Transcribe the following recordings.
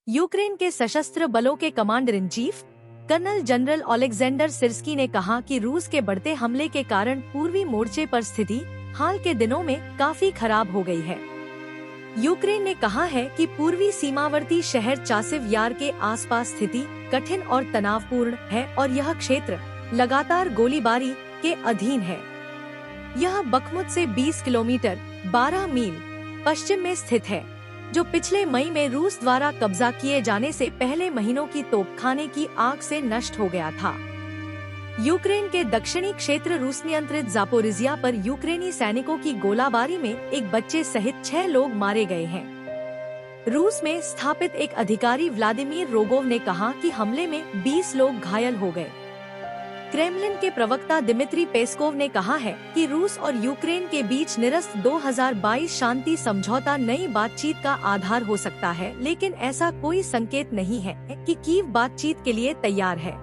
Ukraine के सशस्त्र बलों के commander in chief colonel general Oleksandr Syrskyi ने कहा कि रूस के बढ़ते हमले के कारण पूर्वी मोर्चे पर स्थिति हाल के दिनों में काफी खराब हो गई है। यूक्रेन ने कहा है कि पूर्वी सीमावर्ती शहर चासिव यार के आसपास स्थिति कठिन और तनावपूर्ण है और यह क्षेत्र लगातार गोलीबारी के अधीन है। यह बखमुत से 20 किलोमीटर 12 मील पश्चिम में स्थित है, जो पिछले मई में रूस द्वारा कब्जा किए जाने से पहले महीनों की तोपखाने की आग से नष्ट हो गया था। यूक्रेन के दक्षिणी क्षेत्र रूस नियंत्रित जापोरिजिया पर यूक्रेनी सैनिकों की गोलाबारी में एक बच्चे सहित 6 लोग मारे गए हैं। रूस में स्थापित एक अधिकारी व्लादिमीर रोगोव ने कहा कि हमले में 20 लोग घायल हो गए। क्रेमलिन के प्रवक्ता दिमित्री पेस्कोव ने कहा है कि रूस और यूक्रेन के बीच निरस्त 2022 शांति समझौता नई बातचीत का आधार हो सकता है, लेकिन ऐसा कोई संकेत नहीं है कि कीव बातचीत के लिए तैयार है।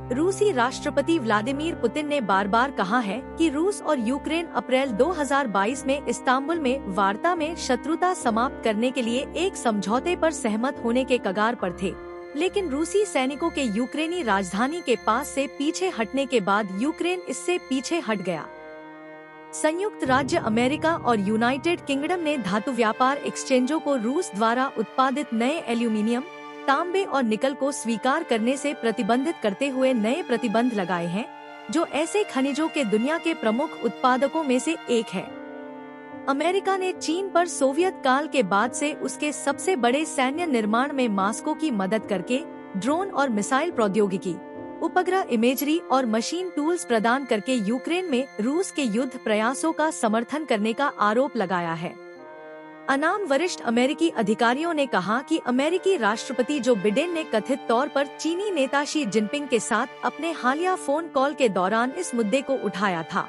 रूसी राष्ट्रपति व्लादिमीर पुतिन ने बार बार कहा है कि रूस और यूक्रेन अप्रैल 2022 में इस्तांबुल में वार्ता में शत्रुता समाप्त करने के लिए एक समझौते पर सहमत होने के कगार पर थे, लेकिन रूसी सैनिकों के यूक्रेनी राजधानी के पास से पीछे हटने के बाद यूक्रेन इससे पीछे हट गया। संयुक्त राज्य अमेरिका और यूनाइटेड किंगडम ने धातु व्यापार एक्सचेंजों को रूस द्वारा उत्पादित नए एल्यूमीनियम, तांबे और निकल को स्वीकार करने से प्रतिबंधित करते हुए नए प्रतिबंध लगाए हैं, जो ऐसे खनिजों के दुनिया के प्रमुख उत्पादकों में से एक है। अमेरिका ने चीन पर सोवियत काल के बाद से उसके सबसे बड़े सैन्य निर्माण में मास्को की मदद करके ड्रोन और मिसाइल प्रौद्योगिकी, उपग्रह इमेजरी और मशीन टूल्स प्रदान करके यूक्रेन में रूस के युद्ध प्रयासों का समर्थन करने का आरोप लगाया है। अनाम वरिष्ठ अमेरिकी अधिकारियों ने कहा कि अमेरिकी राष्ट्रपति जो बिडेन ने कथित तौर पर चीनी नेता शी जिनपिंग के साथ अपने हालिया फोन कॉल के दौरान इस मुद्दे को उठाया था।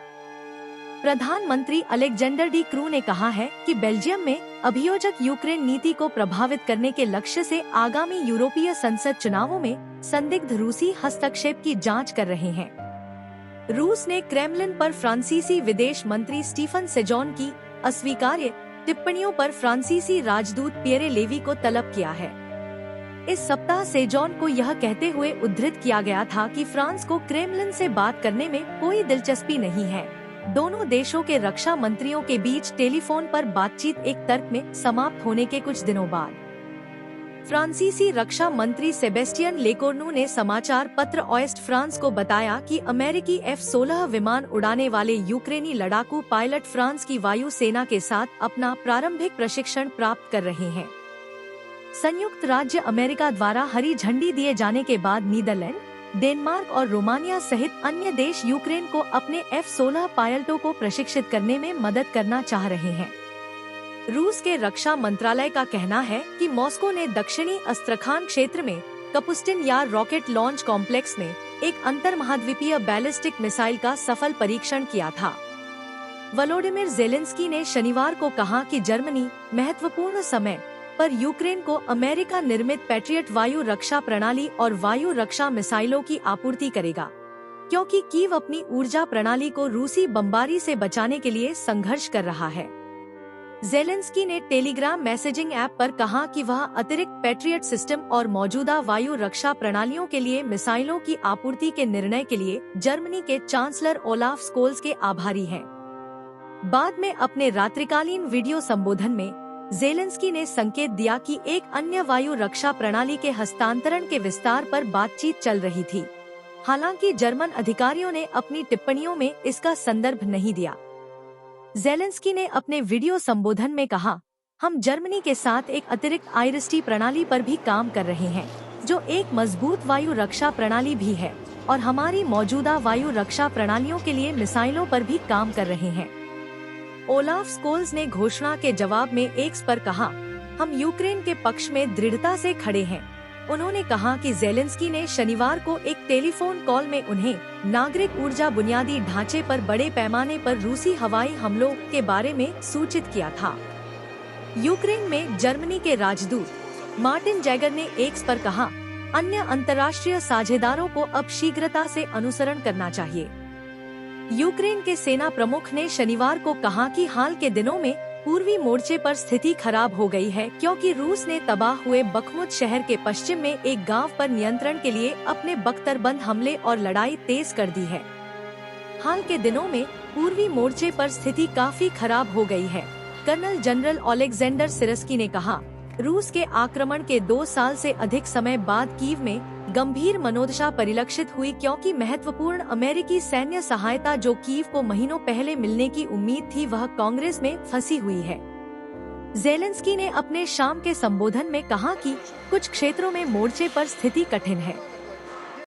प्रधानमंत्री अलेक्जेंडर डी क्रू ने कहा है कि बेल्जियम में अभियोजक यूक्रेन नीति को प्रभावित करने के लक्ष्य से आगामी यूरोपीय संसद चुनावों में संदिग्ध रूसी हस्तक्षेप की जांच कर रहे हैं। रूस ने क्रेमलिन पर फ्रांसीसी विदेश मंत्री स्टीफन सेजोन की अस्वीकार्य टिप्पणियों पर फ्रांसीसी राजदूत पियरे लेवी को तलब किया है। इस सप्ताह सेजोन को यह कहते हुए उद्धृत किया गया था कि फ्रांस को क्रेमलिन से बात करने में कोई दिलचस्पी नहीं है। दोनों देशों के रक्षा मंत्रियों के बीच टेलीफोन पर बातचीत एक तर्क में समाप्त होने के कुछ दिनों बाद फ्रांसीसी रक्षा मंत्री सेबेस्टियन लेकोर्नू ने समाचार पत्र ऑयस्ट फ्रांस को बताया कि अमेरिकी F-16 विमान उड़ाने वाले यूक्रेनी लड़ाकू पायलट फ्रांस की वायु सेना के साथ अपना प्रारंभिक प्रशिक्षण प्राप्त कर रहे हैं। संयुक्त राज्य अमेरिका द्वारा हरी झंडी दिए जाने के बाद नीदरलैंड, डेनमार्क और रोमानिया सहित अन्य देश यूक्रेन को अपने F-16 पायलटों को प्रशिक्षित करने में मदद करना चाह रहे हैं। रूस के रक्षा मंत्रालय का कहना है कि मॉस्को ने दक्षिणी अस्त्रखान क्षेत्र में कपुस्टिन यार रॉकेट लॉन्च कॉम्प्लेक्स में एक अंतर्महाद्वीपीय बैलिस्टिक मिसाइल का सफल परीक्षण किया था। वोलोडिमिर ज़ेलेंस्की ने शनिवार को कहा कि जर्मनी महत्वपूर्ण समय पर यूक्रेन को अमेरिका निर्मित पैट्रियट वायु रक्षा प्रणाली और वायु रक्षा मिसाइलों की आपूर्ति करेगा, क्योंकि कीव अपनी ऊर्जा प्रणाली को रूसी बमबारी से बचाने के लिए संघर्ष कर रहा है। ज़ेलेंस्की ने टेलीग्राम मैसेजिंग ऐप पर कहा कि वह अतिरिक्त पैट्रियट सिस्टम और मौजूदा वायु रक्षा प्रणालियों के लिए मिसाइलों की आपूर्ति के निर्णय के लिए जर्मनी के चांसलर ओलाफ स्कोल्स के आभारी हैं। बाद में अपने रात्रिकालीन वीडियो संबोधन में ज़ेलेंस्की ने संकेत दिया कि एक अन्य वायु रक्षा प्रणाली के हस्तांतरण के विस्तार पर बातचीत चल रही थी। हालांकि जर्मन अधिकारियों ने अपनी टिप्पणियों में इसका संदर्भ नहीं दिया। ज़ेलेंस्की ने अपने वीडियो संबोधन में कहा, हम जर्मनी के साथ एक अतिरिक्त आईरिस-टी प्रणाली पर भी काम कर रहे हैं, जो एक मजबूत वायु रक्षा प्रणाली भी है, और हमारी मौजूदा वायु रक्षा प्रणालियों के लिए मिसाइलों पर भी काम कर रहे हैं। ओलाफ स्कोल्स ने घोषणा के जवाब में एक्स पर कहा, हम यूक्रेन के पक्ष में दृढ़ता से खड़े हैं। उन्होंने कहा कि ज़ेलेंस्की ने शनिवार को एक टेलीफोन कॉल में उन्हें नागरिक ऊर्जा बुनियादी ढांचे पर बड़े पैमाने पर रूसी हवाई हमलों के बारे में सूचित किया था। यूक्रेन में जर्मनी के राजदूत मार्टिन जैगर ने एक्स पर कहा, अन्य अंतर्राष्ट्रीय साझेदारों को अब शीघ्रता से अनुसरण करना चाहिए। यूक्रेन के सेना प्रमुख ने शनिवार को कहा कि हाल के दिनों में पूर्वी मोर्चे पर स्थिति खराब हो गई है क्योंकि रूस ने तबाह हुए बखमुत शहर के पश्चिम में एक गांव पर नियंत्रण के लिए अपने बख्तरबंद हमले और लड़ाई तेज कर दी है। हाल के दिनों में पूर्वी मोर्चे पर स्थिति काफी खराब हो गई है। कर्नल जनरल ओलेक्जेंडर सिरस्की ने कहा, रूस के आक्रमण के 2 साल से अधिक समय बाद कीव में गंभीर मनोदशा परिलक्षित हुई क्योंकि महत्वपूर्ण अमेरिकी सैन्य सहायता जो कीव को महीनों पहले मिलने की उम्मीद थी वह कांग्रेस में फंसी हुई है। जेलेंस्की ने अपने शाम के संबोधन में कहा कि कुछ क्षेत्रों में मोर्चे पर स्थिति कठिन है।